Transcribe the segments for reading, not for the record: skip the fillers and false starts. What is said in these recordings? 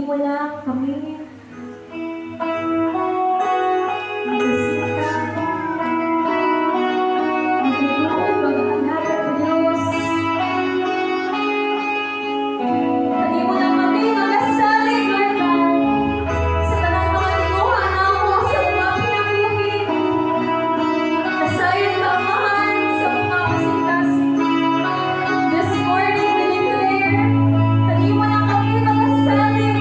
mo lang kami. Magasika. Magulong, mag-anak ng Diyos. Kani mo lang kami magasalig, Lord God. Sa tanang mga tinuha na ako sa mga pinabuhi. Kasayon ka, Amahan, sa mga kasing-kasing. This morning, we declare, kani mo lang kami magasalig.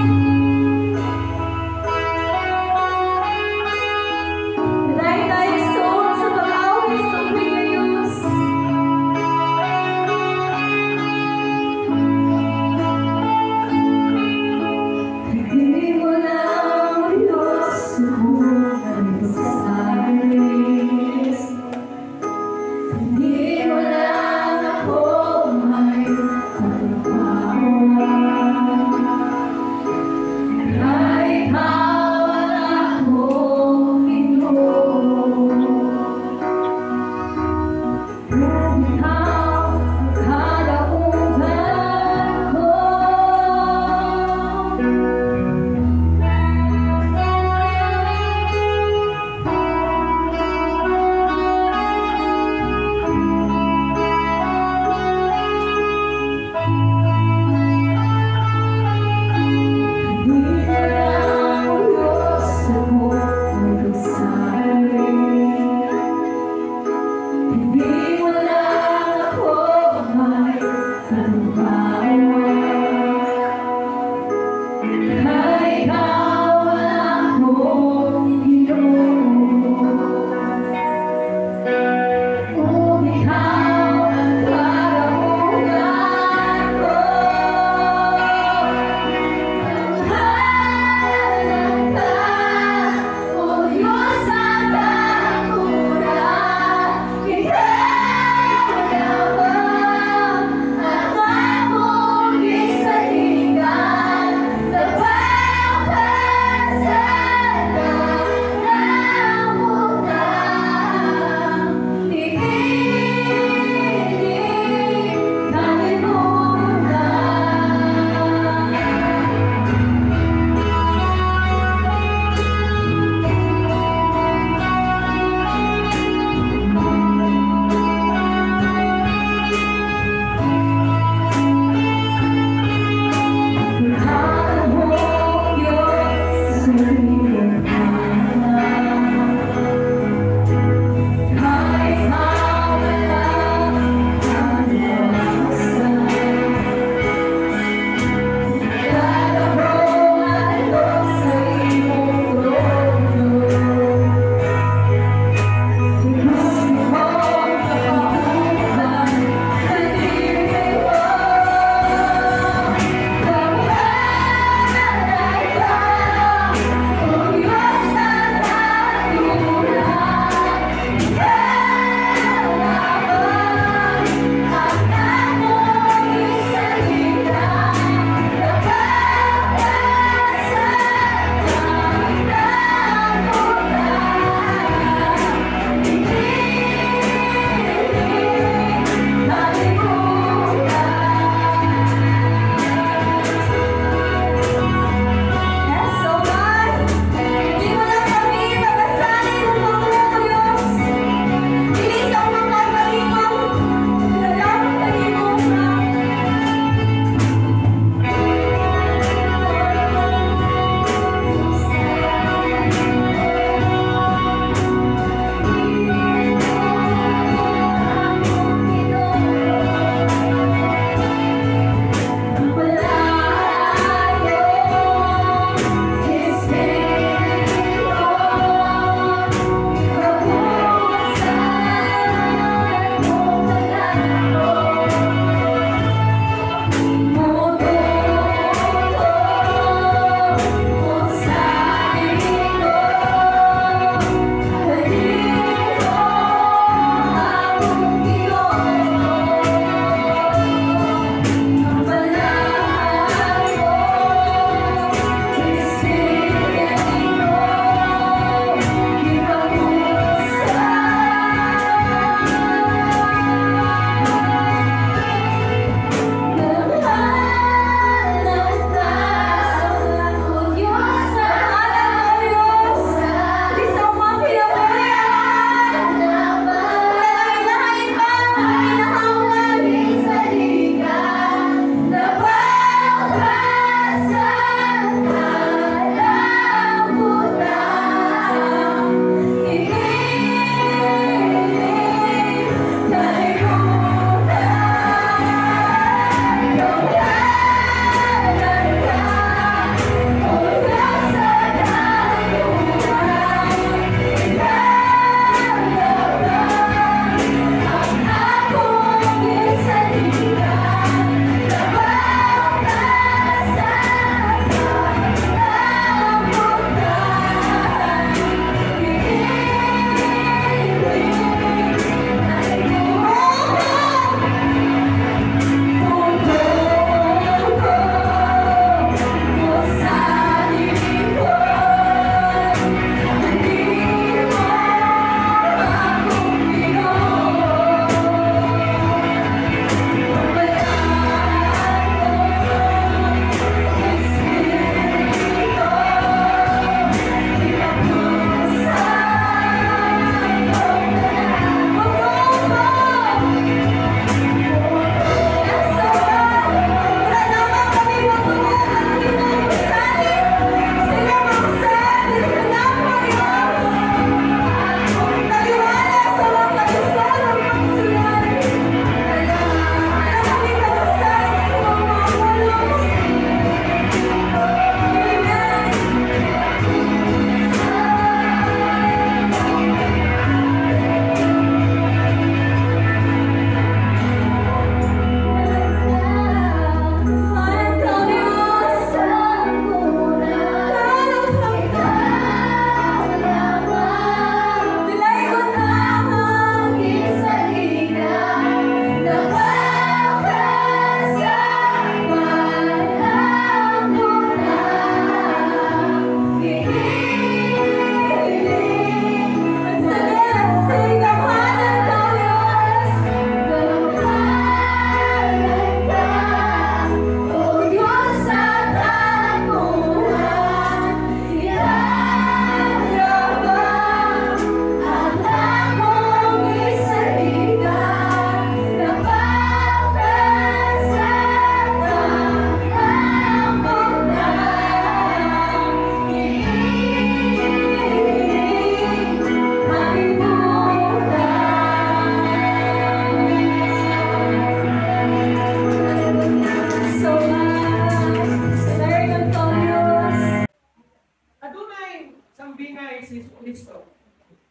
may sambingay si Kristo.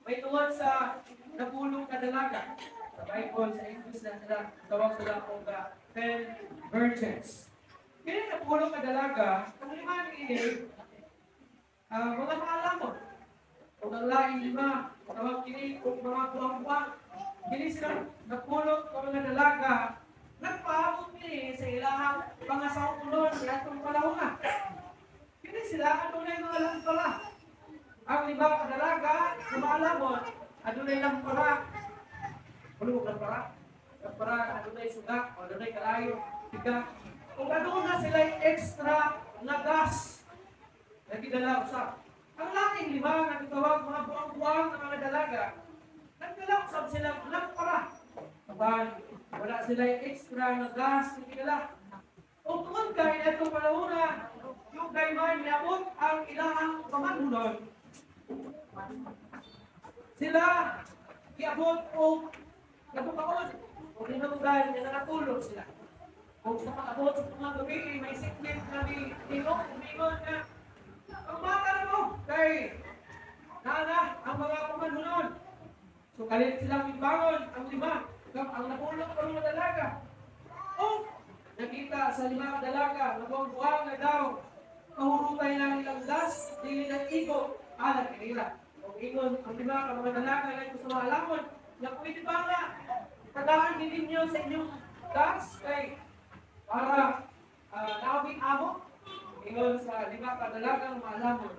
May tungod sa napulong kadalaga. Sa Bible, sa English na sila, tawag sila kung 10 virgins. Kaya napulong kadalaga, ang lima ini, mga maalamon. Kung ang laing lima, tawag kini kung mga buwang-buwang. Kini sila napulong ng mga dalaga, nagpaabot kini sa ilahang pangasawang ulon sa itong panahon na. Kini sila, adunay mga lampara. Ang lima kadalaga, sa maalamon, adunay lampara. Ano lampara? Lampara, adunay suga, adunay kalayo, tiga. Kung aduna sila extra na gas, nagdala usap. Ang laking lima na tawag mga buwang-buwang ng mga dalaga, nagdala usap sila lampara. Kapag wala sila extra na gas, nagdala. Kung tungkol kayo na itong panahon na yung gayman niabot ang ilahang pamanunon, sila iabot o nabukaon o dinugan na nakatulog sila. Kung sa pag-abot sa mga gabi, may sikmit na umingon na ang bata na mo kay nana ang mga pamanunon. So kalit silang imbangon ang lima ang napulog ng mga dalaga. O nakita sa lima dalaga na buwang-buwang na daw kahurupay lang ilang gas, dili ng igo, alat kanila. Kung ingon, ang lima ka mga dalaga na ito sa mga alamon, na pwede ba nga, tagaan din ninyo sa inyong gas, kay para naabing amo, ingon sa lima ka dalaga mga alamon.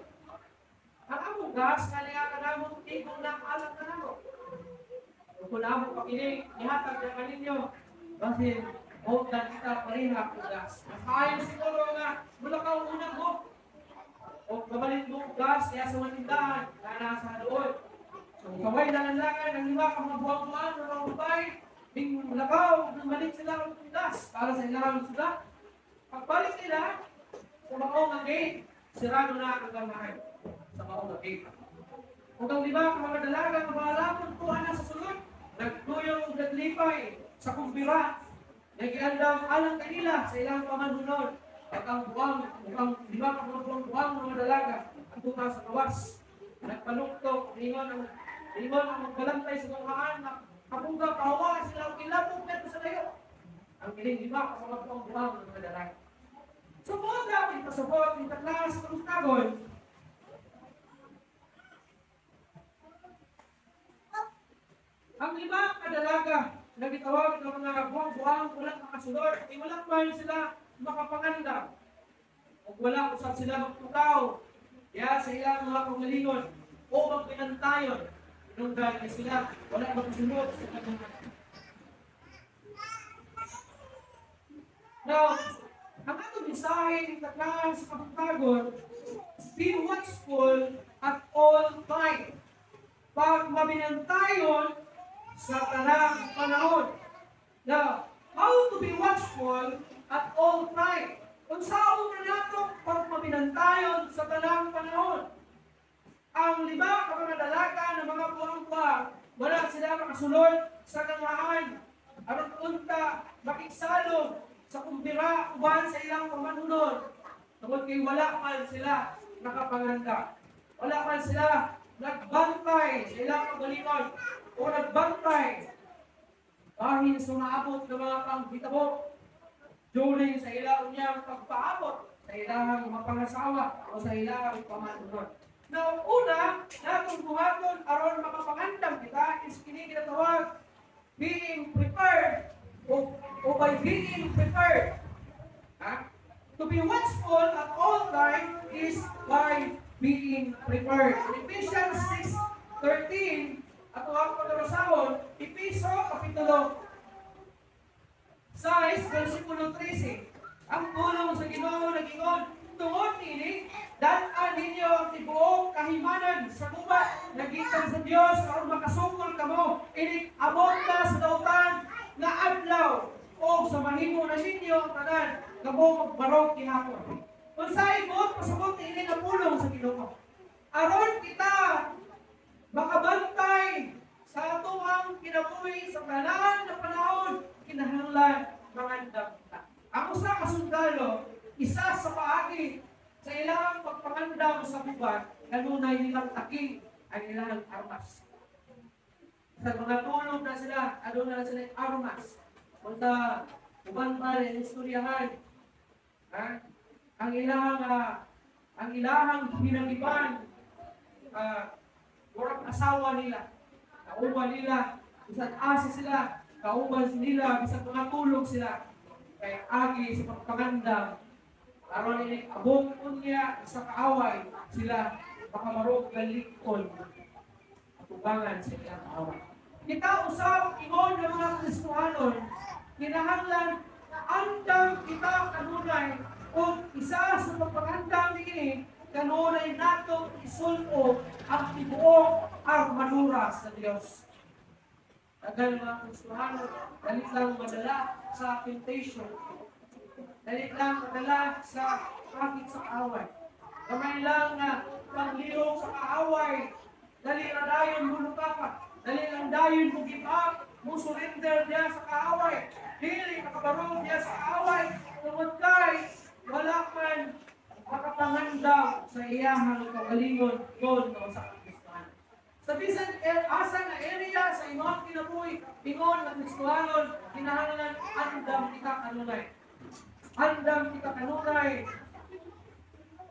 Ang among gas, kaya ka namong igo ng alat na namo. Kung namo pakinig, ihatag na kaninyo, kasi huwag na kita parihak ng gas. Ayaw siguro nga, mula ka unang mo. O kabalin mo gas, kaya sa manindahan, kaya nasa doon. So, kaway nalanlangan ng lima ka mga buwang-buwang na mga ubay, bing lakaw, bumalik sila ng gas para sa ilang sila. Pagbalik nila, sa maong ang gate, sirado na ang gamahan sa maong ang gate. Kung ang lima ka mga dalaga, mga alamon, tuwa na sa sulod, nagtuyong naglipay sa kumbira, nag-iandang alang kanila sa ilang pamanunon. At ang buwang, ang lima ka mga buwang mga dalaga, ang tunga sa kawas. Nagpanuktok, ningon ang magbalantay sa tungaan, na kapungga kahawa sila ang ilabog neto sa layo. Ang kiling lima ka mga buwang mga dalaga. So mga dapat pasabot, yung taklas, pagkagon, ang lima ka dalaga, nagitawag ng mga buwang-buwang, walang makasulod, walang man sila makapanganda. O wala usap sila magtukaw, ya sa ilang mga panggalingon, o magpinantayon, nung dahil sila, wala makasunod sa kanyang. Now, ang atong mensahe ng taklaan sa kapagtagon, be watchful at all time. Pag mabinantayon, sa tanang panahon. Now, how to be watchful at all time? Kung saan na nato pag mabinantayon sa tanang panahon. Ang lima ka mga dalaga ng mga buwang-buwang, wala sila makasulod sa kangaan. Aron unta makiksalog sa kumbira uban sa ilang pamanunon. Tungod kay wala man sila nakapanganda. Wala man sila nagbantay sa ilang pagalingon. O nagbantay dahil sa maabot ng mga panghitabo during sa ilang niyang pagpaabot sa ilang mapangasawa o sa ilang pamanunon. Now, una, natong buhaton aron makapangandam kita is kini ginatawag being prepared o by being prepared. To be watchful at all time is by being prepared. In Ephesians 6:13, at ang pagkakasahon, Episo, Kapitulo 6, versikulo 13. Ang tulong sa Ginoo nagingon, tungod nini, dan-an ninyo ang tibuok kahimanan sa gubat, nagikan sa Dios aron makasungkol kamo, abot ka sa dautan nga adlaw, o sa mahimo na ninyo ang tanan, kamo magbarog gihapon. Kung sa ibot, pasabot ini na pulong sa Ginoo. Aron kita makabantay sa atong kinabuhi sa tanan na panahon, kinahanglan mangandam kita. Ako sa kasundalo, isa sa paagi sa ilang pagpangandam sa bubat, kanunay nilang taki ang ilang armas. Sa mga tulog na sila, na sila armas. Punta, uban pa rin, istoryahan. Ang ilahang hinagiban, murag asawa nila, kauban nila, bisan asa sila, kauban nila, bisan mga tulog sila, kay agi sa pagpagandang, aron ini abong unya sa kaaway, sila makamarog galikon, atubangan sa ilang kaaway. Kita usap ingon ng mga Kristohanon, kinahanglan andam kita kanunay kung isa sa pagpagandang ini kanunay nato isulod ang tibuok armadura sa Dios. Tagal mga Kristohanon, dalit lang madala sa temptation. Dalit lang madala sa traffic sa kaaway. Kamay lang na paglihok sa kaaway. Dali na dayon mulukapat. Dali lang dayon mo give up. Mo surrender niya sa kaaway. Dili makabarong niya sa kaaway. Tungod kay wala man makapangandaw sa iyahang kagalingon doon o sa Kristohanon. Sa bisan asa na area sa imong kinabuhi, ingon ng Kristohanon, kinahanglan andam kita kanunay. Andam kita kanunay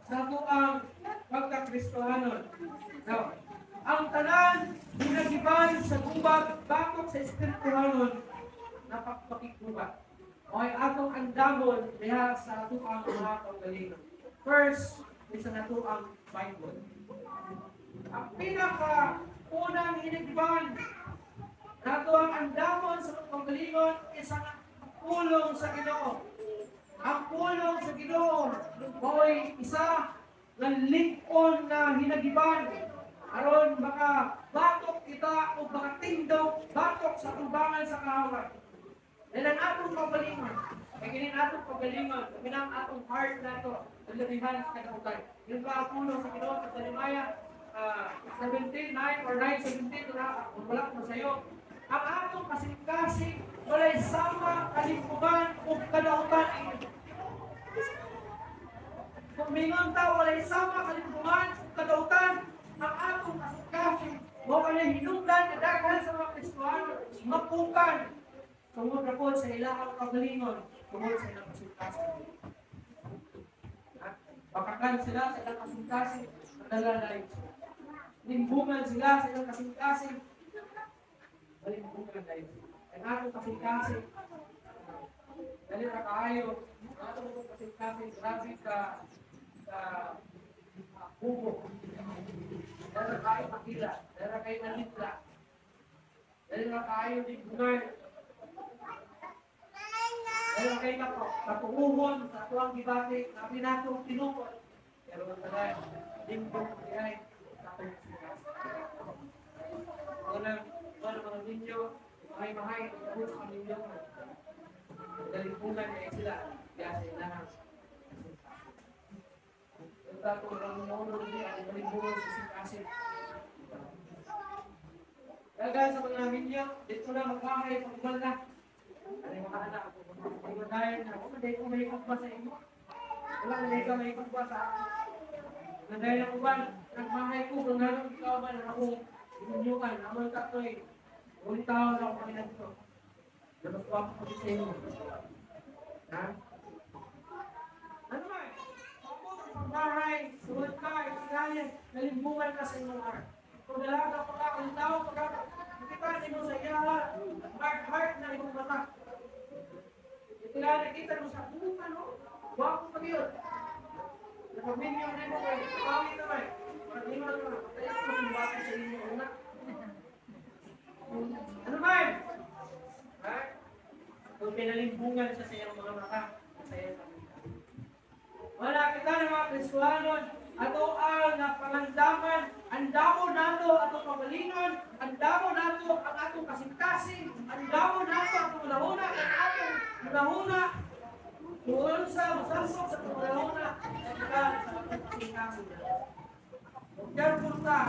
sa tuang pagka-Kristohanon. Now, ang tanan ginagiban sa gubag bakot sa Espirituhanon napakpakigubat. O ay atong andamon diha sa tuang mga kagalingon. First, isa na tuang Bible. Ang pinaka-unang hinigiban nato ang andamon sa pagpagalingon isa nga pulong sa Ginoo. Ang pulong sa Ginoo mo'y isa nga lig-on na hinagiban aron baka batok kita o baka tindog batok sa tubangan sa kaaway. Dahil ang atong pagalingon, kaya kinin atong pagalingon, pinang atong heart na ito, nalilihan sa kanautay. Yung ba puno sa Ginoo sa Jeremiah 17:9 or 9:17 na wala ko sa'yo. Ang atong kasing-kasing walay sama kalimpugan o kadautan. Kung mingon ta walay sama kalimpugan o kadautan, ang atong kasing-kasing mo walay hinungdan na daghan sa mga Kristohano, mapukan tungod na po sa ilahang kagalingon, tungod sa ilang kasing-kasing. Bakakan sila sa ilang kasing-kasing, nadalalay sila. Limbungan sila sa ilang kasing-kasing, limbungan dahil sila. Ang atong kasing-kasing, dali na kaayo, ang atong kasing-kasing, grabe ka bubo. Dali na kaayo makila, dali na kayo nalitla, dali na kaayo limbungan, dali na kayo katuuhon sa atuang gibati, na pinatong tinukot. Pero magdalay, limbong dihay, Walang mga ninyo, mahay-mahay, ang sa ninyo. Dalimpungan niya sila, kaya sa ilahan. Yung tato, ang naunod niya, ang dalimpungan sa singkasin. Kaya sa mga ninyo, dito na magkahay, pagkumal na. Ano yung mga anak, hindi mo dahil na, hindi ko may ikot ba sa inyo? Wala na ikaw may ikot ba sa akin? Dahil ako ba, nagmahay ko, kung nalang ikaw ba na akong inunyukan, naman katoy, ulit tao na ako kanina dito. Labas ko ako sa inyo. Ha? Ano ba? Ako sa pagbahay, suwad ka, isingayan, nalimbungan ka sa inyong heart. Kung dalaga pa ka, kung tao pa ka, nakita mo sa iyaha, heart na ibang mata. Nakita mo sa buka, no? Wako pa yun. Pamilya na mo kayo, pangit naman. Pagkino na naman, kaya ko yung bata sa inyo una. Ano ba yun? Ha? Kung pinalimbungan siya sa iyong mga mata, masaya sa mga. Wala kita ng mga Kristohanon, ato ang napangandaman, ang damo nato ato pagalingon, ang damo nato ang atong kasing-kasing, ang damo nato ang tulahuna, ang atong tulahuna, doon sa masasok sa tulahuna, careful ka.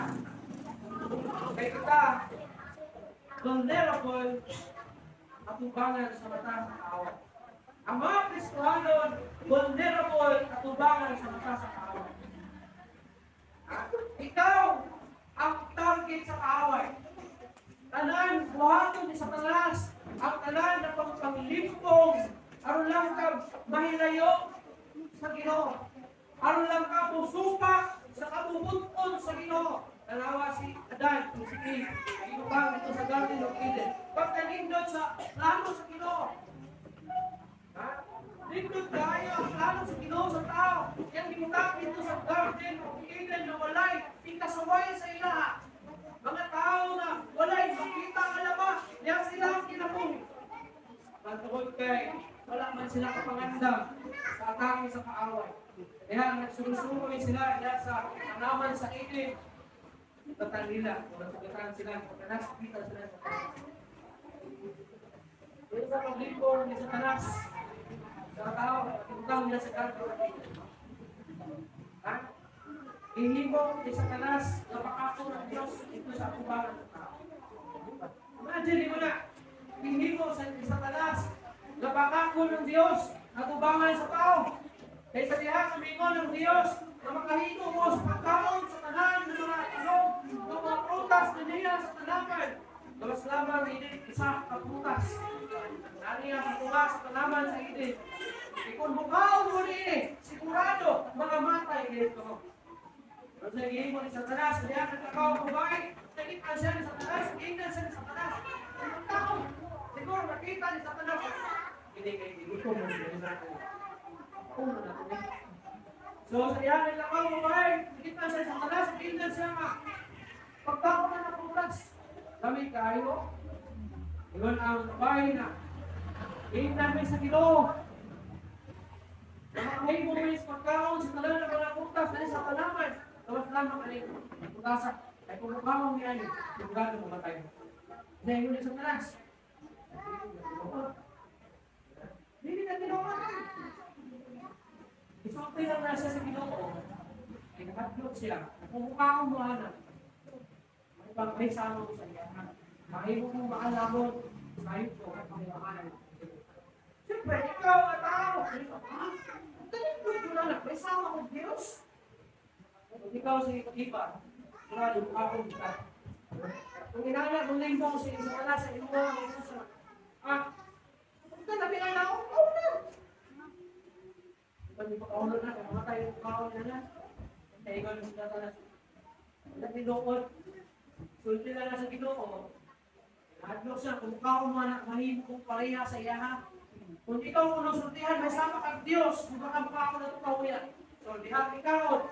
Kaya kita vulnerable at tubangan sa mata sa kaaway. Ang mga Kristohanon vulnerable at tubangan sa mata sa kaaway. Ha? Ikaw ang target sa kaaway. Tanan, buhaton ni Satanas, ang tanan na pagpanglimpong, aron lang ka mahilayo sa Ginoo. Aron lang ka musupak sa kabubuton sa Ginoo. Tanawa si Adan, si Eve, inubang ito sa Garden of Eden. Pagkanindot sa plano sa Ginoo. Ha? Nindot tayo ang plano sa Ginoo sa tao. Yang gimutak dito sa Garden of Eden na walay ikasaway sa ilaha. Mga tao na walay makita ang alama, niya sila ang kinabuhi. Matungod kay, wala man sila kapangandam sa atake sa kaaway. Kaya nagsurusuroy sila dahil sa tanaman sa Eden. Tatan nila, kung nasugatan sila, pagkanas, kita sila sa tanas. Kaya sa paglipong ni Satanas, sa tao, pagkutang nila sa kanto. Ha? Ihimong ni Satanas, napakako ng Diyos, ito sa kubangan ng tao. Imagine mo na, ihimong ni Satanas, napakako ng Diyos, natubangan sa tao. Kaya sa diha, kumingon ng Diyos, na makahito mo sa pagkaon sa tanan ng mga ilog, ng mga prutas na niya sa tanaman. Gawas lamang ini isa kaprutas. Nani ang katunga sa tanaman sa Eden. Ikon bukaw mo ini, sigurado, mga matay dito. Pero sa mo ni Satanas, diha nagkakaw kumay, nakitaan siya ni Satanas, ingnan siya ni Satanas. Ang tao, siguro nakita ni Satanas. Hindi kayo dito mo siya. So, sa iyan ay lakaw mo ba nakita siya sa talas, ingnan siya nga. Pagkako na ng putas, kami kayo. Iyon ang bahay na. Ingnan mo sa Ginoo. Namahay mo mo sa pagkaon sa talan ng mga putas na sa tanaman. Tawas lamang kanin. Putasak. Ay kung mukhamang niya yun, yung gano'n mo matay. Dahil yun sa talas. Hindi na ginawa. Isopin lang nasa sa Ginoo. Nakatlog siya. Kung mukha kong buhanan, may pagkaisama ko sa iya. Mahimo mong maalamon sa iyo ko at pangyaman. Siyempre, ikaw at tao. Talikod mo na may sama kong Diyos. Kung ikaw sa iba, sigurado akong kita. Kung inala mong limbong sa isa sa ilo, ito na pinala ko, pag ipakaulo na, kung matay yung kaon na, kaya ikaw yung Satanas. Nagtinuod, sulti na sa Ginoo. Nahadlok siya, kung kaon mo na, mahimo kong pareha sa iya. Kung ikaw unang sultihan, may sama kang Diyos, kung baka mukha na ito kawiyan. So, dihan ikaw,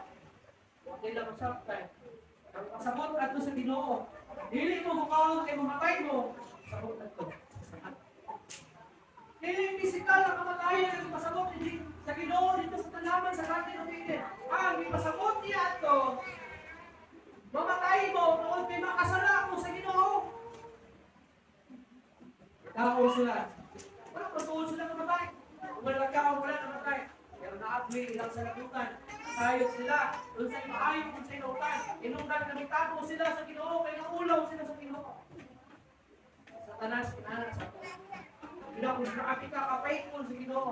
huwag nila masabtay. Ang pasabot ka ito sa Ginoo. Dili mo kaon kay mamatay mo, sabot na ito. Dili physical ang kamatayan ng pasabot sa Ginoo dito sa tanaman sa Garden of Eden. Ang ipasabot niya ito, mamatay mo noon may makasala mo sa Ginoo. Tao sila. Wala patuon sila mamatay. Kung wala ka, wala namatay. Pero naatwi ilang sa labutan. Sayot sila. Doon sa imaayong kung sa inutan. Inutan na nagtago sila sa Ginoo. Kaya naulaw sila sa Ginoo. Satanas, kinanak sa Ginoo, kung nakapit ka, ka-faithful sa Ginoo.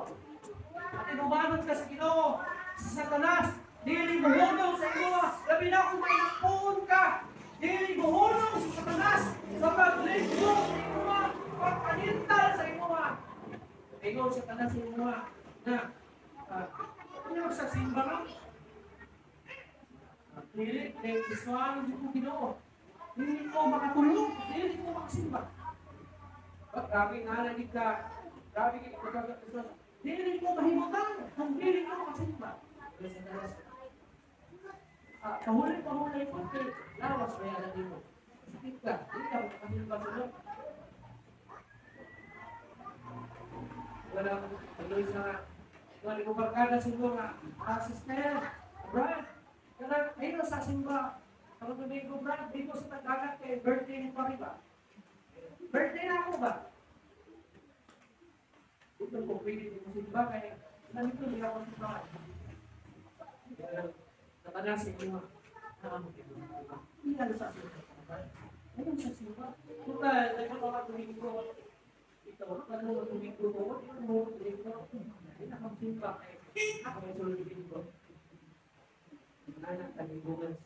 At inumanod ka sa Ginoo, sa Satanas, dili muhulong sa iyo. Labi na kung may napuon ka, dili muhulong sa Satanas, sa paglinggo sa iyo, pagpanintal sa iyo. Ikaw sa Satanas sa iyo na, ano sa simba ka? Dili, iswaan dito Ginoo. Dili ko makatulong, dili ko makasimba. Grabe nalalig ka. Grabe ka ipagkakasunod. Dili ko mahimutan. Kung dili ko makasimba. Pahuli ko. Lawas na yan dito. Sakit ka. Dili ka makasimba sunod. Wala ko. Pag-uwis na nga. Wala ko barkada siguro nga. Sister, Brad. Ayun sa simba. Kapag tuloy ko, Brad, dito sa tagagat kay birthday ni Pariba. Birthday na ako ba? Ito po, pwede din mo simba kaya nandito hindi ako simba. Natanas sa inyo. Hindi na sa simba. Ayun sa simba. Tuta, nagpapaka tumingin ko. Ito, ano tumingin ko ko? Ito mo, tumingin ko. Hindi na akong simba. Ako may sulubin ko. Anak, tanibungan.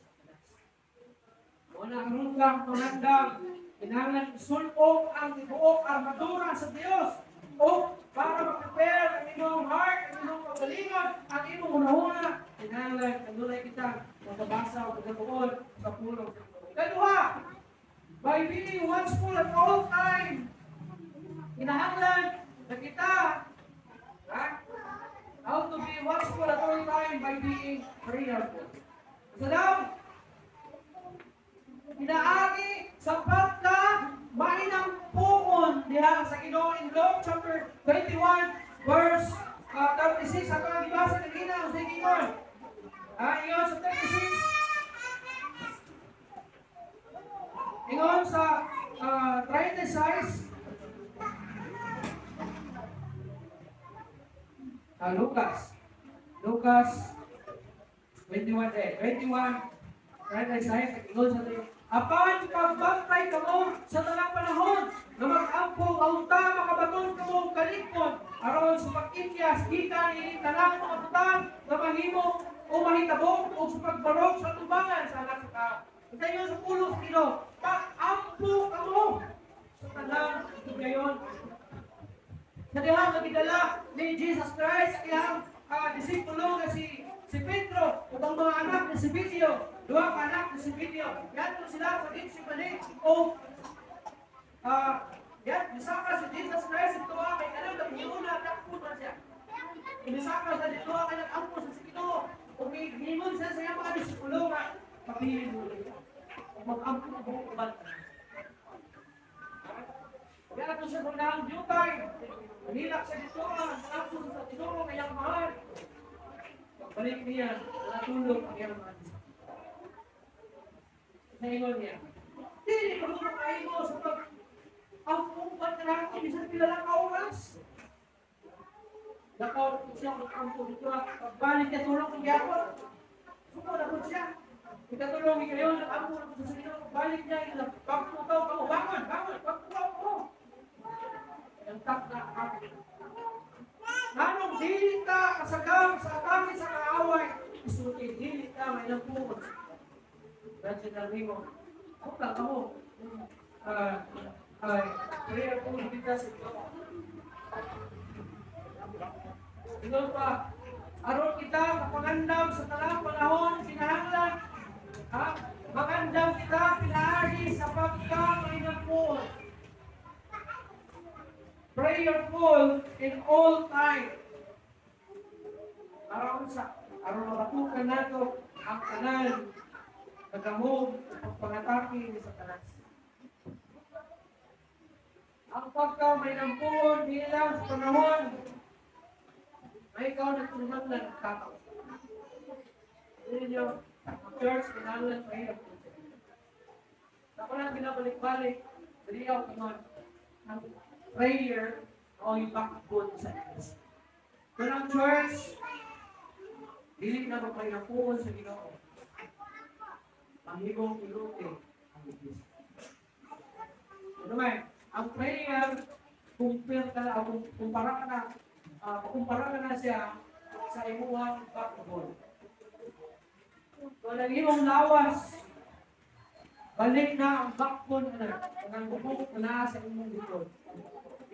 Wala runggang pangandam. Kinahanglan isulong ang ibuok armadura sa Dios. O para mag-prepare ang inyong heart, ang inyong pagalingon, ang inyong unahuna. Kinahanglan, kanulay kita, magabasa o pagkabuod sa pulong. Kadua, by being watchful at all time. Kinahanglan na kita, how to be watchful at all time by being prayerful. So now, inaagi sapat ka mainang puon diha sa Ginoo in Luke chapter 21 verse 36 ato ang ibasa kanina sa Ginoo. Iyon sa 36. Ingon sa 36 Lucas 21 36 ingon sa apan pagbantay kamo sa tanang panahon na mag-ampong aunta makabaton kamo kalikod aron sa pag-ityas gikan ini tanang mga butang na mahimo o mahitabong o sa pagbarog sa tubangan sa anak sa tao. Sa inyo sa pulo sa Ginoo, pag-ampong kamo sa tanang gayon. Sa dihang nagidala ni Jesus Christ iyang disipulo nga si Pedro ug ang mga anak ni Zebedeo. Dua anak ni Zebedeo. Yan sila sa si Balik o yan, misaka si Jesus Christ ito kay kanang naghiuna takpo na siya. Misaka sa dito kay nag-ampo sa Ginoo. Ug giingon sa mga mga disipulo nga papili mo. Mag-ampo na buong uban. Kaya ito siya kung nang jutay. Nilak sa dito nag-ampo sa Ginoo kayang mahal. Balik niya, natulog ang iyang mga ingon niya. Dili ko kayo mo sa pag ang upat na lang kung isang pilalang oras. Nakaw siya ang dito pagbalik niya tulong kong yapon. Suko na po siya. Ikatulong niya kayo, nag-ampo na po sa Ginoo. Pagbalik niya, pagputaw ka mo, bangon, pagputaw ko. Ang tak na kapit. Nanong dili ka kasagam sa atake sa kaaway. Isuti, dili ka may nagpukot. Kasi nabi mo, okay, ako, prayer po kita sa ito. Ito pa, aron kita kapangandam sa talang panahon, kinahanglan, magandam kita, pinaagi sa pagkakainang po. Prayerful in all time. Aron mabatukan nato ang tanan nagamog ang pangatake ni Satanas. Ang pagka may nampun bilang sa panahon, may ikaw na tulungan na nagkakaw. Hindi nyo, ang church, kinahanglan mahirap po siya. Ako lang binabalik-balik, daliyaw naman, ang prayer o yung backbone sa Diyos. Kung ang church, dili na may nampun sa Ginoo. Mahigong iluti ang Diyos. Ano ba? Ang prayer, kumpara ka na siya sa imuhang backbone. Kung nag-iwang lawas, balik na ang backbone na ang bubuk na sa imong likod.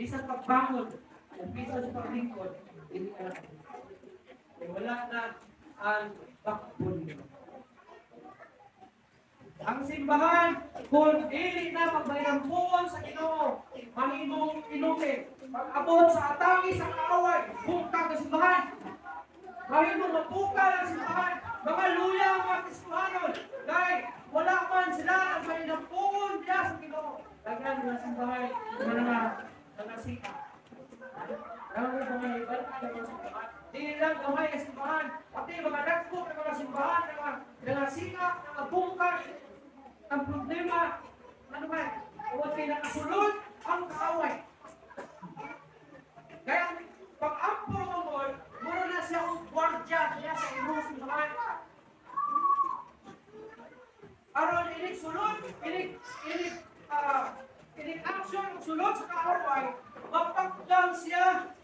Isang pagbangon, umpisa sa paglingkod, hindi ka na. Wala na ang backbone nyo. Ang simbahan, kung dili na magbayrampuan sa Ginoo, mahimong inumin. Pag-abot sa atake sa kaaway, bukta ka simbahan. Mahimong mabuka ng simbahan. Mga luya ang mga Kristohanon. Dahil wala man sila ang bayrampuan diya sa Ginoo. Daghan ng simbahan, mga sika. Daghan ng mga ibang simbahan. Dili lang gamay ang simbahan. Pati mga dagko ng mga simbahan, mga sika, mga bungkas. Ang problema, ano ba? Huwag kayo nakasulod ang kaaway. Kaya, pag-ampo mo muna na siya ang gwardya niya sa imong simbahan. Aron inig sulod, inig action, sulod sa kaaway, mapagdang siya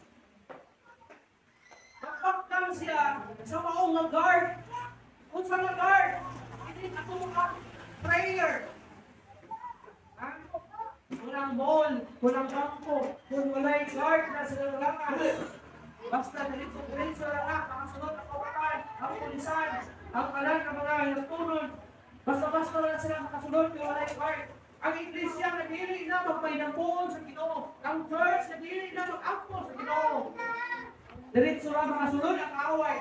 sa maong nga guard. Kung sa nga guard, inig atong prayer. walang kampo, kung walay guard na sa larangan. Basta diretso lang makasunod ang kawatan, ang pulisan, ang kalan ng mga nagtunod. Basta lang sila makasunod kung walay guard. Ang iglesia nagdili na magpahinampuon sa Ginoo. Ang church nagdili na mag-ampo sa Ginoo. Diretso lang makasunod ang kaaway.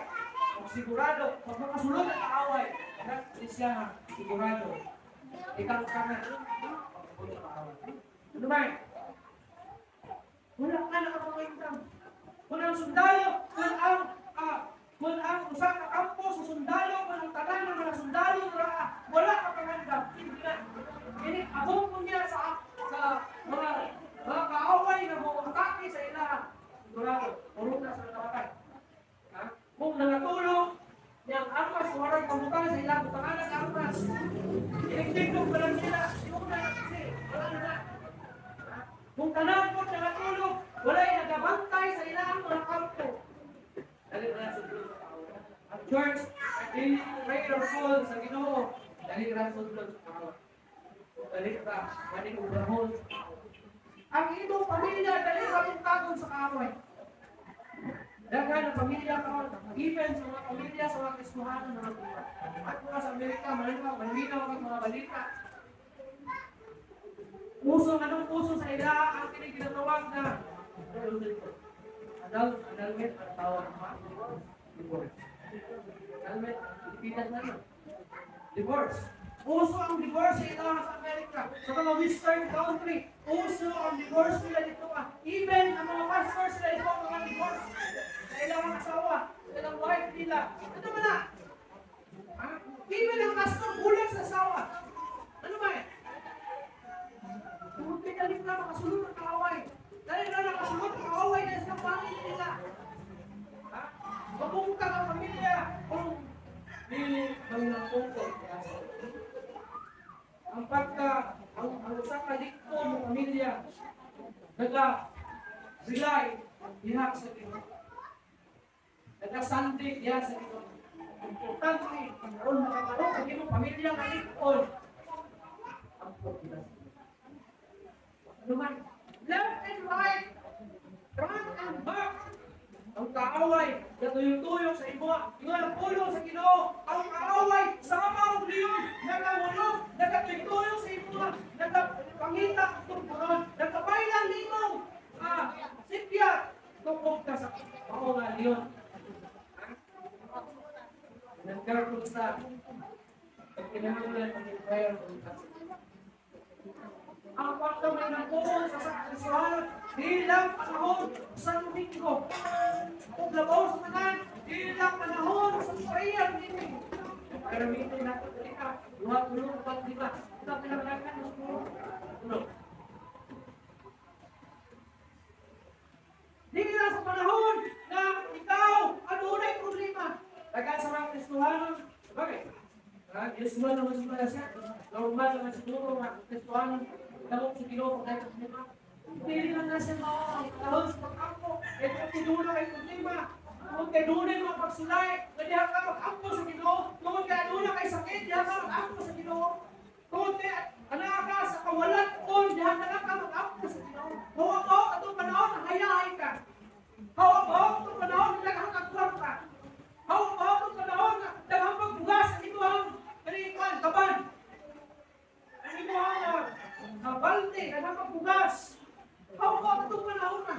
Sigurado, pag makasunod ang kaaway, ang iglesia sigurado. Ikaw ka na. Ano ba? Wala ka nakapangintang. Kung ang sundalo, kung ang usang na kampo sa sundalo, kung ang tanan ng mga sundalo, wala ka pangandam. Ini abong mo niya sa mga kaaway na mga atake sa ilaha. Sigurado, urong na sa tawatan. Kung nangatulong, niyang armas, warang pamutang sa ilang butanganan ng armas. Iligtigong pa lang nila, yung na kasi, wala na. Kung tanan po nangatulong, wala'y nagabantay sa ilang mga kampo. Dali na sa Diyos. Ang church, ay prayer call sa Ginoo. Dali na sa Diyos. Dali ka, maning ubrahon. Ang imong pamilya, dali ka mong tagong sa kaaway. Dagan ang pamilya ka, even sa mga pamilya sa mga Kristohanon na mga at mga sa Amerika, malinaw ang mga balita. Anong puso sa ila ang kiniginatawag na annulment ang tawag na divorce. Annulment, Pilipinas na yun. Divorce. Uso ang divorce sa ila sa Amerika. Sa mga western country, uso ang divorce nila dito ka. Even ang mga pastors nila ito ang mga divorce. Sa ilang mga asawa, sa ilang wife nila. Ano ba na? Even ang pastor bulag sa asawa. Ano ba yan? Kung pinalik na makasulot ang kaaway. Dahil na nakasulot ang kaaway na sa pangin nila. Mabungkag ang pamilya. Kung hindi ng pungkol. Ang ang usang kadikto ng pamilya nag-rely diha sa Ginoo. Nag-sandig diha sa Ginoo. Importante, kung nakakaroon ang iyong pamilya ng likod, ang pagkilas. Ano man? Left and right, front and back. Ang kaaway, natuyong-tuyong sa imo, yung pulong sa Ginoo. Ang kaaway, sama ang liyon, nagawulog, nagatuyung-tuyong sa imo, nagpangita ang tungkulon, nagkapailang limong, sipya, tungkol ka sa ako nga liyon. Nagkarapon sa pagkinahangulan ng prayer ng kasi. Ang pagkamay ng buong sa sakristuhan, bilang panahon sa Domingo. Kung labaw sa tanan, bilang panahon sa prayer meeting. Prayer meeting natin talika, 2-4-5. Ito pinaglakan ng tulog. Di na sa panahon na ikaw adunay problema. Tagal sa mga Kristohanon, bagay. Usual naman siguro siya. Normal naman siguro mga Kristohanon. Dahil sa Ginoo dahil sa problema. Hindi lang na siya dahil sa pag-ampo. Eh kung tinuna kay problema. Kung tinuna mga pagsulay, diha ka mag-ampo sa Ginoo. Kung tinuna kay sakit, diha ka mag-ampo sa Ginoo. Kung anak ka sa kawalan, diha ka mag-ampo sa Ginoo. Hawak mo itong panahon na hayahay ka. Hawak mo itong panahon na nagkakagwap ka. Hawak mo itong panahon na nagkakagbugas sa ito ang kanikuan, kaban. Ang ito ang balde, nagkakagbugas. Hawak mo itong panahon na.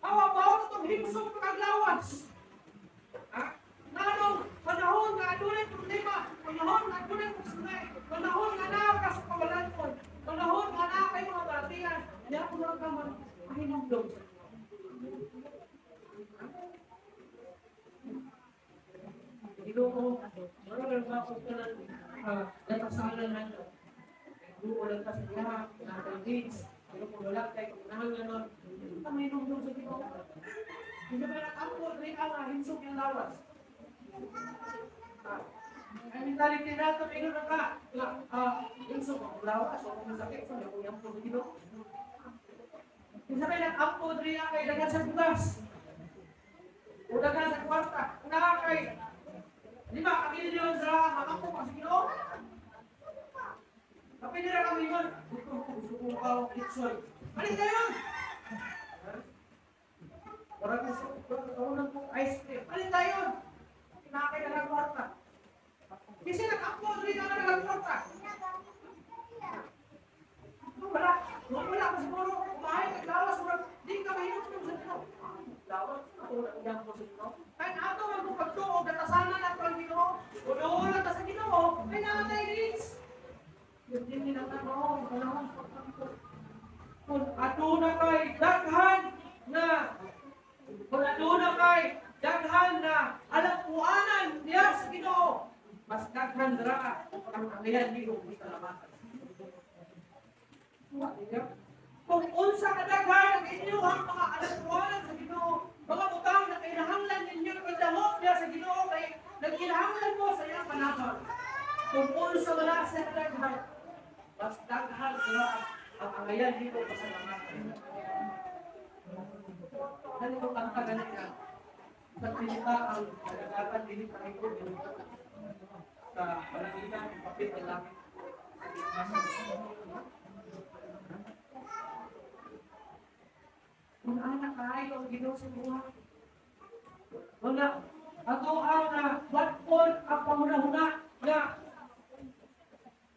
Hawak mo itong himsong paglawas. Nanong panahon na adunay problema, panahon na adunay pagsunay, panahon na naka sa kawalan, panahon na naka yung mga balatian, hindi ako nagkaman, mahinumdog. Ginoo, maraming bakit ka ng natasalan natin. Ginoo lang ka sa diha, nakaligs, pero kung wala tayo, kung nahan gano'n, hindi ka mahinumdog sa Ginoo. Hindi ba nakapot rin ang hinsog yung lawas? Ang mentality natin, mayroon na ka, hinsog ang lawas, o kung masakit, so yung po sa Ginoo. Isa ba nag-upload rin ang kay dagan sa bugas? O dagan sa kwarta? Kay, di ba, kami nila sa makako kasi Ginoo? Kapag nila kami yun, gusto ko pa kitsoy. Balik kayo! Orang gusto ng ice cream. Balik tayo! Kinakay na nagporta. Kasi nag-upload rin na nagporta. Wala ka siguro. Kumahay, naglawas. Di ka mahirap yung sa Ginoo. Lawas? Ako nagandang ko sa Ginoo. Kahit ato ang pagtuog, natasanan na ito ang Ginoo. Ulo-ulo na sa Ginoo. May namatay rich. Yung din nila kung ato na kay daghan na alam puanan niya sa Ginoo. Mas daghan dara ang kanilang Ginoo di salamatan. Kung unsa kadaghan ang inyong mga alam puanan sa Ginoo, mga butang na kinahanglan ninyo kadahok niya sa Ginoo kay nagkinahanglan mo sa iyang panahon. Kung unsa wala sa kadaghan, mas daghan dara ang kanilang Ginoo sa salamatan. Ano yung kanta ganito? Sa pinita ang nagagapan din sa ito sa palagitan ng papel ng langit. Kung anak kayo ang Ginoo sa buhay. Wala. Ako ang watpon ang pamuna-huna na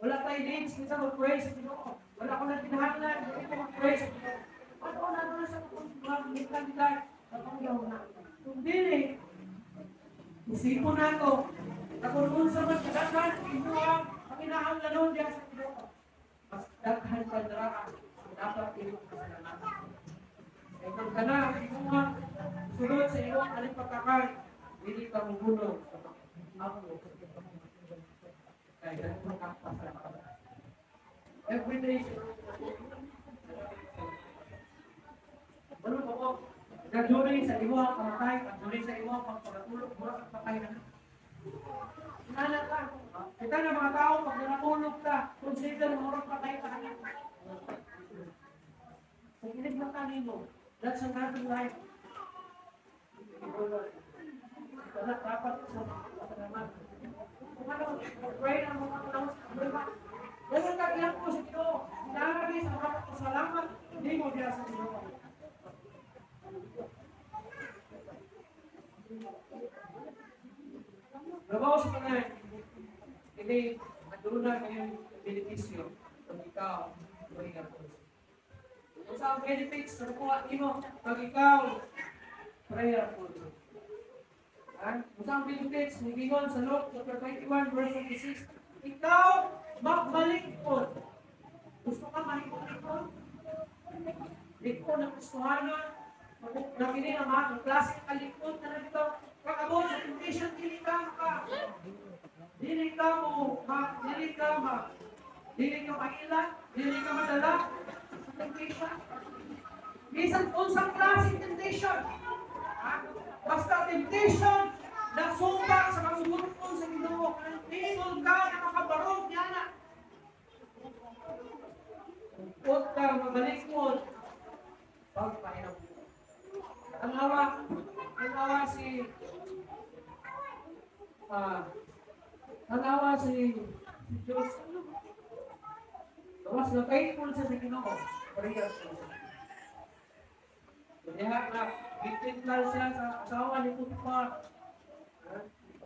wala tayo din sa mag-praise sa Ginoo. Wala ko na pinahanglan, hindi ko mag-praise sa Ginoo. Ano na doon sa kandidat sa pangyaw na. Kung dili, isipon na ito. Nakulun sa mas kadaghan, inuang ang inahanglanon diya sa Ginoo. Mas daghan pa dara dapat iyong kasalamatan. Kaya kung ka na, inuang sunod sa iyong alipagkakal, hindi ka mabunod sa ako. Kaya ganito ka pasalamat. Every day, ano po po? Nagduring sa iwo ang kamatay, nagduring sa iwo ang pagpapatulog, mura ang patay na. Inala ka. Kita na mga tao, pag natulog ka, consider mura patay ka na. Sa kinig ng kanino, that's another life. Wala dapat sa kasalaman. Kung ano, pray ang mga tao sa problema. Ganun ka ilang po sa Ginoo. Hinahari sa mga pasalamat, hindi mo diya sa Ginoo. Labaw sa panay, hindi nadula ngayong benepisyo pag ikaw may gapos. Kung sa benefits, nakuha mo pag ikaw prayerful. Kung sa benefits, nagingon sa Luke chapter 21 verse 26, ikaw magbalikod. Gusto ka malikod? Likod na Kristohana, nakini ang mga klaseng kalikod na nandito. Pag-abot sa temptation, dili ka mailan, dili ka madala sa temptation. Bisan unsang klaseng temptation. Basta temptation na sumpa sa kagumulupon sa Ginoo. Tingol ka na makabarog niya na. Huwag ka mabalikod. Pagpahinap. Ang awa si Diyos. Mas na faithful sa Ginoo. Parehas ko. Kaya na, bititnal siya sa asawa ni Potiphar.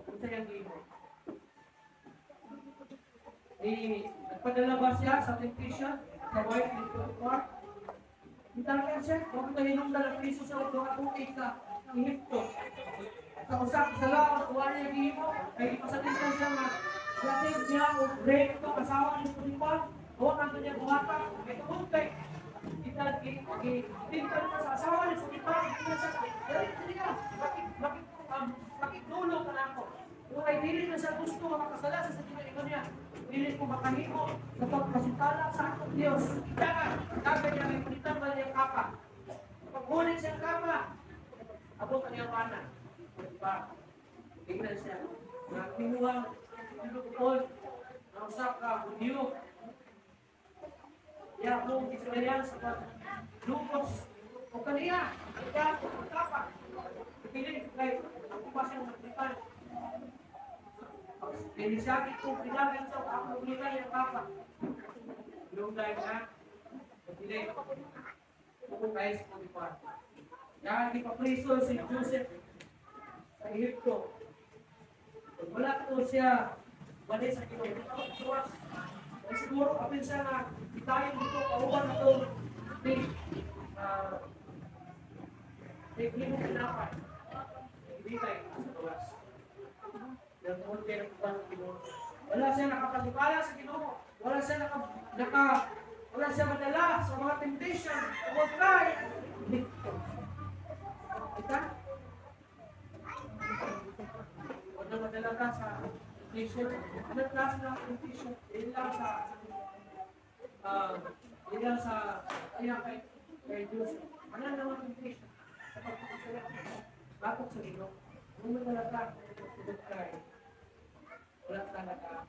Kung siya yung imo. Nagpadala ba siya sa temptation? Sa wife ni Potiphar? Italkan siya, kung ito hinungdal ang piso sa mga tubig sa Ehipto. Sa usap, sa laot, kuha niya imo, ay ipasatintan siya nga, gatid niya o break ito, asawa ni Potiphar, o nanto niya buhata, may tumunti. Itintan siya sa asawa ni Potiphar, itintan siya, bakit nulong ka na ako? Kung ay dili na siya gusto makasala sa ginagawa niya, dili ko makahimo sa pagkasintala sa akong Diyos. Kaya kagad niya may punitan ba niyang kapa? Pag-ulit siyang kapa, abot ang iyang pana. Diba? Tingnan siya. Nagtinuwang, nilukupon, nausap ka, Hudyo. Kaya kung Israel sa pag-lupos, o kaniya, ang kapa. Piling, kaya ang kupasang magpitan. Pinisakit kong pinagan sa ako nila yung kapa. Yung dahil na, piling. Kung kayo sa Potiphar. Yan, di pa preso si Joseph sa Egypto. Kung wala ko siya, wala sa Ginoo. Siguro kapin siya na tayo dito, kauwan na ito may klimong pinapay. Hindi tayo sa gawas. Yung tungkol kayo ng ibang Ginoo. Wala siya nakapagpala sa Ginoo. Wala siya madala sa mga temptation. Huwag tayo. Kita? Huwag na madala ka sa temptation. Anong klase ng temptation? Hindi lang sa kay Diyos. Ano naman temptation? Sa pagpapasala. Bakit sa Ginoo? Kung madala ka, susunod tayo. Wala talaga.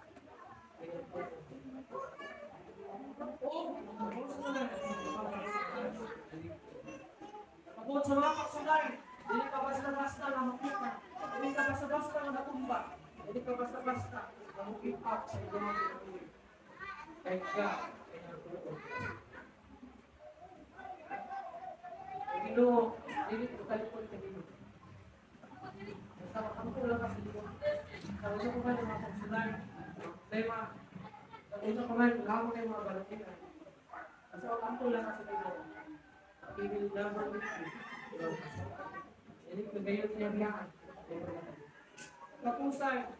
Kapag sa mga pagsulay, hindi ka basta-basta na makita. Hindi ka basta-basta na natumba. Hindi ka basta-basta na makipag sa iyong mga pinatuloy. Kahit ka, ay natuloy. Ang Ginoo, hindi ko talikod sa Ginoo. Basta makamulang ka sa Ginoo. Tapos ako ba yung mga pagsulay? Problema. Tapos ako ba yung mga mga balatinan? Kasi ako lang kasi Ginoo. He will never leave you. Hindi ko gayon siya biyakan. Kapusan.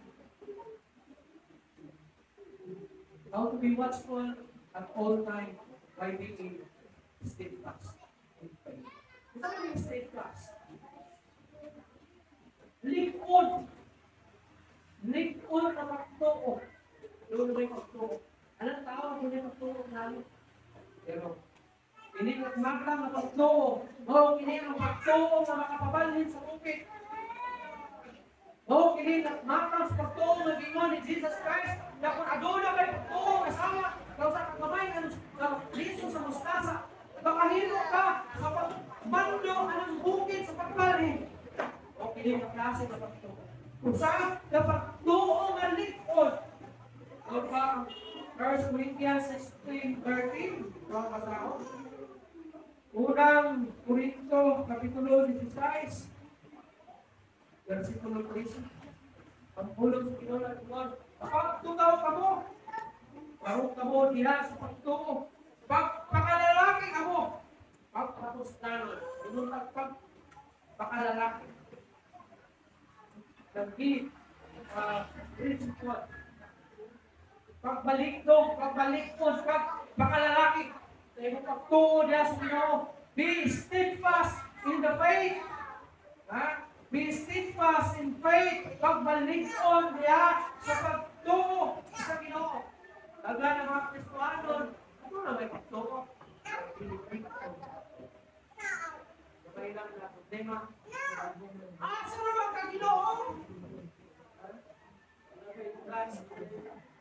How to be watchful at all time by being steadfast in faith. Ito na yung steadfast. Likod. Likod na pagtuo. Doon may pagtuo. Anong tawag mo yung pagtuo namin? Pero, ini nagmaklang na pagtuo. Ini ang pagtuo na makapabalhin sa bukid. Ini nagmaklang sa pagtuo na gingon ni Jesus Christ na kung aduna kayo pagtuo kasama kung sa kagamay na liso sa mustasa, makahilo ka sa pagbando anong bukid sa pagbalhin. Ini ang klase na pagtuo. Kung saan na pagtuo na likod. O pa, 1 Corinthians 16:13, mga kasao. Unang Korinto, Kapitulo 16, versikulo 13. Ang pulong sa Ginoo na Ginoo, pagtugaw ka mo, parang ka mo diha sa pagtuo, pagpakalalaki ka mo, pagpapustano, inunag pagpakalalaki. Lagi, principle, pagbalikdong, pagpakalalaki. Sa iyong pagtuo diya sa Ginoo. Be steadfast in the faith. Be steadfast in faith. Pagbalikon diya sa pagtuo sa Ginoo. Taga ng mga Kristohanon, ano na may pagtuo? Sabay lang na problema. Sa naman ka Ginoo?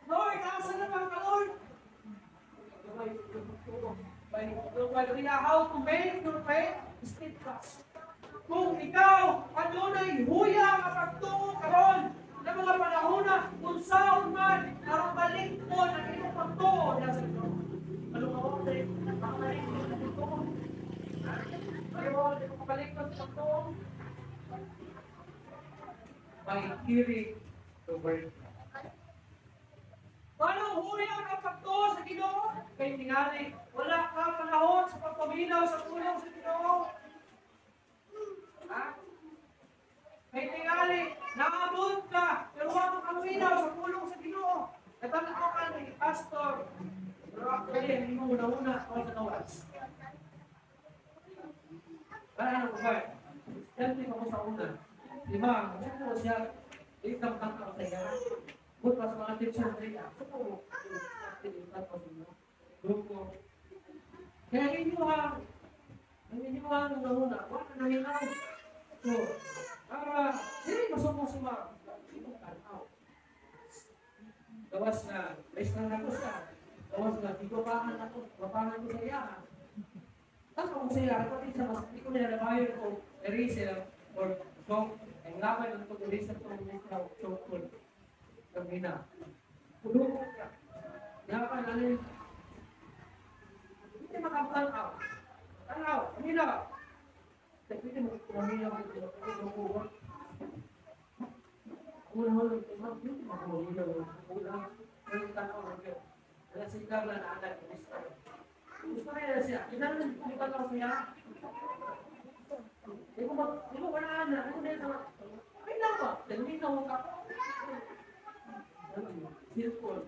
Lord, asa naman ka Lord? How to make your faith steadfast. Kung ikaw, adunay huyang ang pagtuo karon ng mga panahon na kung saan man ang balik mo ng iyong pagtuo niya sa ito. Ano ka mo? Makabalik mo sa pagtuo. Ano mo? Makabalik mo sa pagtuo. By hearing the word. Paano huyang ang pagtuo sa Ginoo? Kaya tingali, wala ka panahon sa pagpaminaw sa tulong sa Ginoo. Kaya tingali, nakabot ka, pero wala kang paminaw sa tulong sa Ginoo. Natanong ka ni Pastor, pero actually, hindi mo una-una ako sa nawas. Ano ko ba? Yan ko sa una. Diba, gusto ko siya, ikam-kam ka sa iya. Bukas mga teacher nila. Grupo. Kaya hindi mo ang nanguna. Wala na hinaw. So, hindi masumang-sumang. Sino tanaw? Gawas na, base na ako siya. Gawas na, igupahan ako. Gupahan ko sa iya. Tapos kung siya, pati siya, mas hindi ko nilalabayan ko, erase or shock. Ang laban ng pag-erase ng shock ko. Kamina. Pudukot ka. Yakan namin. Hindi makabal ka. Ay, tanaw, minaw. Pwede mo kumaminaw ang tinukuha. Ulo-ulo, magulilaw, ulang, yung tanaw, wala siya na anak, gusto nila siya, kailangan yung tanaw siya. Di mo wala anak, ano na ito? Ay lang ba? Minaw ka. Silpon.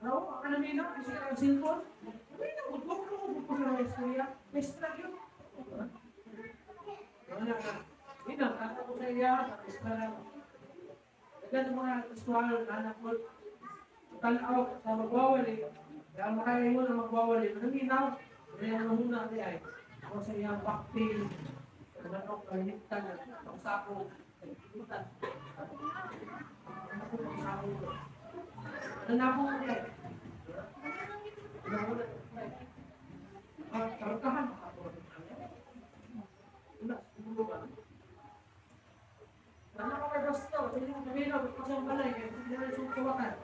Ano? Ang minaw? Kasi ang silpon? Minaw, huwag ko na istorya. May struggle. Wala ka. Minaw, kata ko sa iya, tapos na lang. Agad mga istorya ng anak mo. Tanaw sa magbawali. Kaya makaya mo na magbawali. Ang minaw, kaya ang muna ay ako sa iyang baktil. Ano, kahintan na. Ang sako. Kahintan. Ano na po niya? Karutahan. Wala, siguro ba? Ano ka may gusto? Hindi mo sabihin ako, kasi ang balay, hindi na yung kuwakan.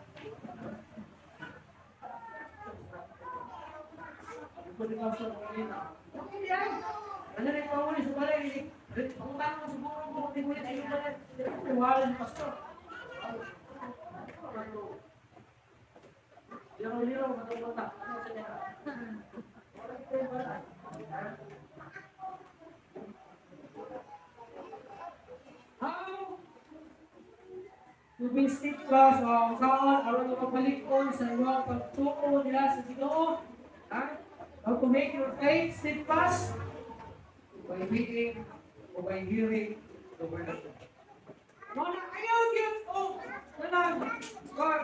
Ito di ba sa kanina? Okay yan! Ano rin pa muli sa balay? Ang tanong mo siguro kung hindi mo yan ayun balay. Wala yung pastor. Liro-liro, matulunta. Ano sa niya? How to be steadfast o ang saan aron makapalikon sa iyong pagtuo nila sa Ginoo? How to make your faith steadfast? By reading or by hearing the word of God. Mga ayaw yun o nalang God.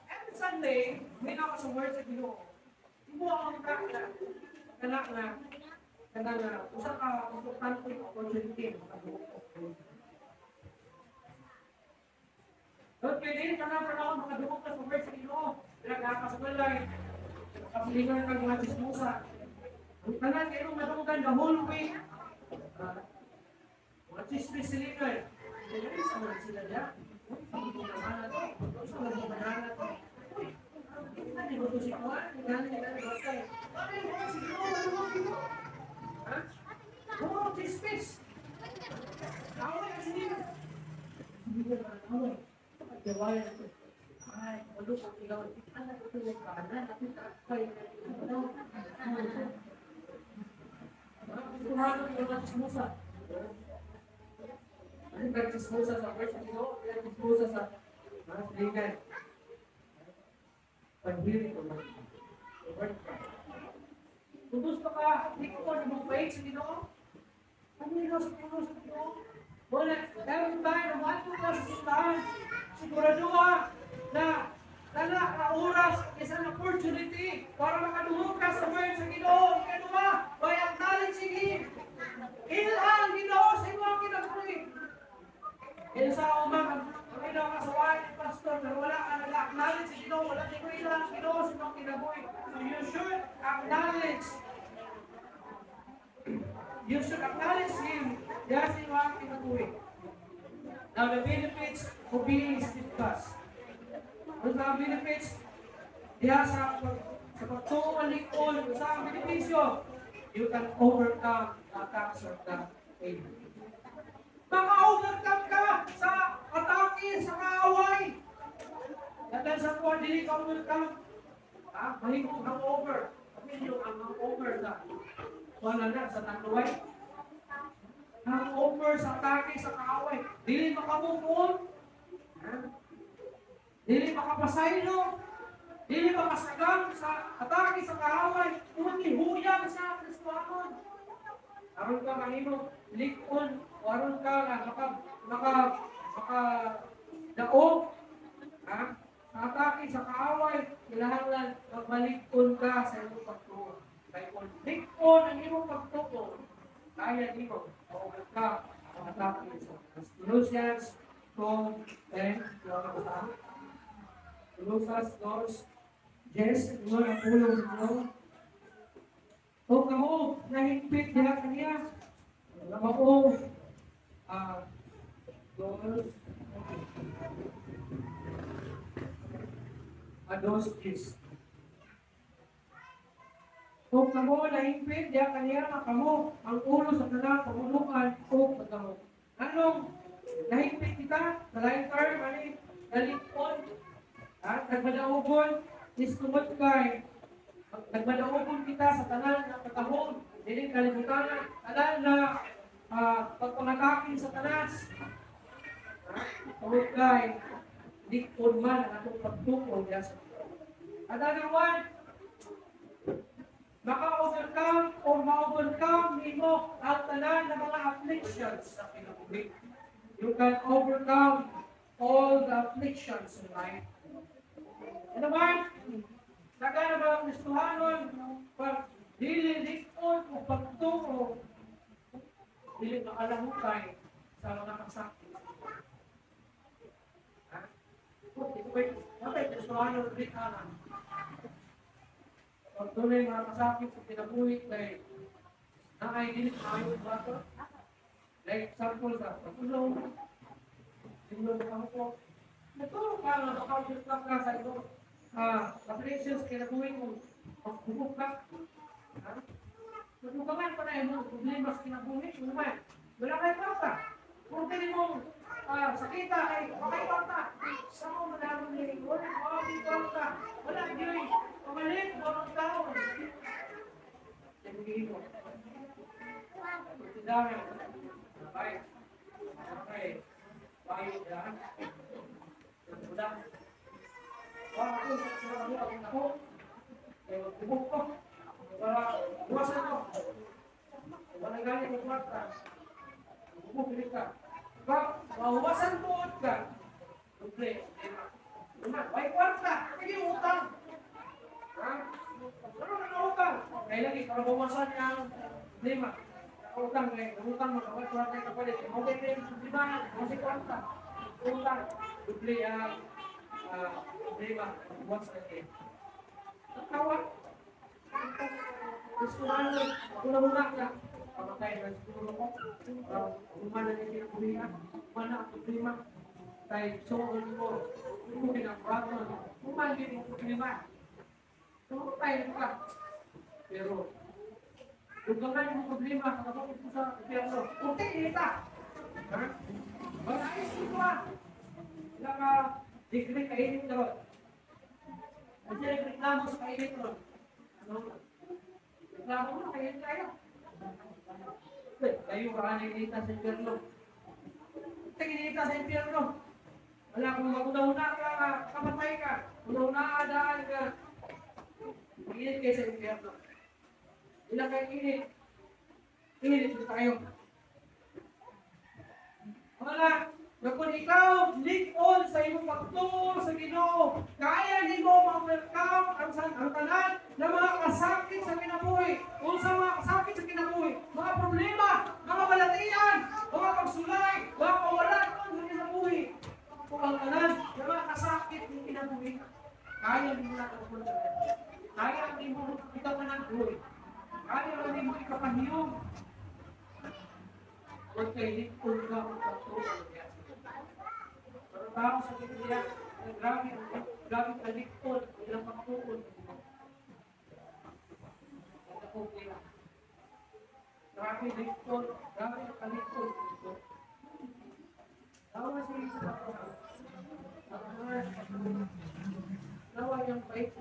Every Sunday, may ako sa word sa Ginoo. Hindi mo ang kanak na usa ka importante opportunity okay din, kanang panahon makadukot ka sa word sa Ginoo. Pinagkakasulalay, kapiligan ka mga chismosa. Ang tanan kayo madunggan the whole week. Mga chismis sila eh. Kaya sa mga sila niya. Sa mga banana. Hindi mo ito si Kuan. Hindi mo ito si Kuan. Ha? Oo, chismis. Away kasi nila. Hindi ko na away. Pagkawalan ito. Ay, walo ko ikaw. Anak ko yung kanan. Nakita ako kayo. Kumano yung mga chismosa. Ano ka chismosa sa first ito? Kaya chismosa sa mga saligan. Pag-hearing ko lang. Kung gusto ka, hindi ko na mag-wait sa Ginoo. Ano yung sa Ginoo? Wala, every time na mato ka sa simbahan, sigurado ka na na oras, isang opportunity para makaduhog ka sa word sa Ginoo. Ikaduha, by acknowledging Him. Ilhan Ginoo sa imo ang kinabuhi. Sa umang ang ka sa word, pastor, na wala ka nag-acknowledge sa Ginoo, wala ka ilhan Ginoo sa imo ang kinabuhi. So you should acknowledge. You should acknowledge Him. Diyan sa imo ang kinabuhi. Now the benefits of being steadfast. Ano sa benefits? Diya sa pagtuwalikon sa benepisyo, you can overcome the attacks of the enemy. Maka-overcome ka sa atake, sa kaaway. Dahil sa kuwan, hindi ka overcome. Mahigong hangover. Kami yung hangover na wala na sa tanuway. Hangover sa atake, sa kaaway. Dili makamukul. Dili makapasaylo, dili makasagang sa atake sa kaaway, humihuyang sa Kristohanon. Aron ka kanino, likon, o aron ka daog, sa atake sa kaaway, kailangan magbalikon ka sa iyong pagtuo. Kaya kung likon ang iyong pagtuo, kaya nimo, maugat ka ang atake sa Colossians 2:10. Colossians 2:10, Lord, ang ulong mo. O kamo, nahigpit niya kanya. Ako, dos is. Kung kamo nahingpit, diya kaniya nga kamo ang ulo sa kanang pamulukan o pagkamo. Anong nahingpit kita? Sa lain term, ani, nalikod, nagmadaugon, istumot kay, nagmadaugon kita sa tanan ng katahon, hindi kalimutan na, tanan na pagpangatakin sa tanas. Tungod kay, likod man ang atong pagtukod diya sa another one, maka-overcome o ma-overcome nimo ang tanan ng mga afflictions sa kinabuhi. You can overcome all the afflictions in life. Ano ba? Saka na ba ang gustuhanon pag dili-likod o pagtuo dili makalahukay sa mga kasakit. Ito ba'y matay gustuhanon rin alam. Pag tunay mga kasakit sa kinabuhi kay naay dili maayon ba ito? Like example ka, pagtulong, tingnan mo ko, natulong ka na makaulit ka sa ito, afflictions kinabuhi mo, magbubog ka, magbukaman pa na yung problema sa kinabuhi, naman, wala kayo kwarta, kung tinin mo, sakita ay makay kwarta, sa mo malaman niya, wala kwarta, wala yun, pamalit, walang tao, sabihin mo, dami, baik, okay, baik ya. Sudah. Wah, aku, kubuk kok. Buasan kok. Walang galing ng kwarta. Kubuk ka. Bak, bawasan tuod ka. Duble. Baik kwarta, hindi utang. Ha? Ano na utang? Kaya lagi, kalau bawasan yang 5. Utang mo kapag kwarta yung kapalit. Okay na yung sublimahan, kasi kwarta. Utang, dubli ang problema, buwan sa akin. Ang tawag, gusto na una-una ka, pamatay na siguro ko, umana na yung kulihan, umana ang problema, tayo soon mo, umukin ang bago, umana yung problema. Tumatay ka, pero kung gawin mo problema, kapag ito sa gobyerno, okay, kita. Mag-ayos ito Wala ka, decree kainit na ron. Kasi reklamo sa kainit ron. Ano? Reklamo mo, kainit kayo. Kayo ka kinita sa gobyerno. Ito kinita sa gobyerno. Wala kung maguna-una ka, kamatay ka. Una-una ka dahil ka. Init kayo sa gobyerno. Ilang kayo init. Init tayo. Wala. Kung ikaw, link-on sa iyong pagtungo sa Ginoo, kaya hindi mo ma-overcome ang tanan na mga kasakit sa kinabuhi. Kung sa mga kasakit sa kinabuhi, mga problema, mga balatian, mga pagsulay, mga kawalan sa kinabuhi. Kung ang tanan na mga kasakit ng kinabuhi, kaya hindi mo na-overcome. Kaya hindi mo ikaw managbuhi. Kaya hindi mo ikapahiyong. Huwag kayo link-on ka ang pagtungo sa Ginoo. Tao sa Biblia, grabe kalikod, ilang pagkukod. Grabe likod, grabe kalikod. Tawa si Isa. Tawa yung bait.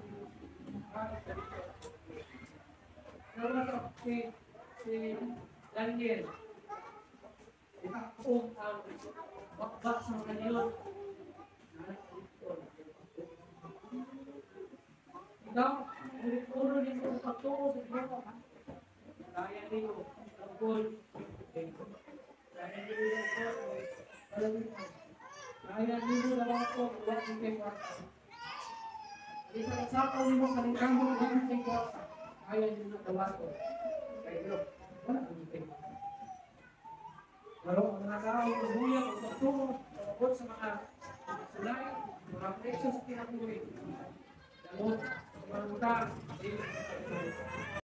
Tawa si Daniel. Itakong ang bakbak sa mga niyon. Ikaw, puro din mo pagtungo sa Ginoo. Kaya niyo ang goal. Kaya niyo ang goal. Kaya niyo lang ako buat ng kwarta. Isa sa sapaw niyo kanang mo ng kwarta. Kaya niyo na dawato. Kaya wala ang tingin. Pero ang mga tao ng buya, ang pagtungo, pagkakot sa mga sulay, mga presyo sa kinabuhi. Damot, sa mga utang,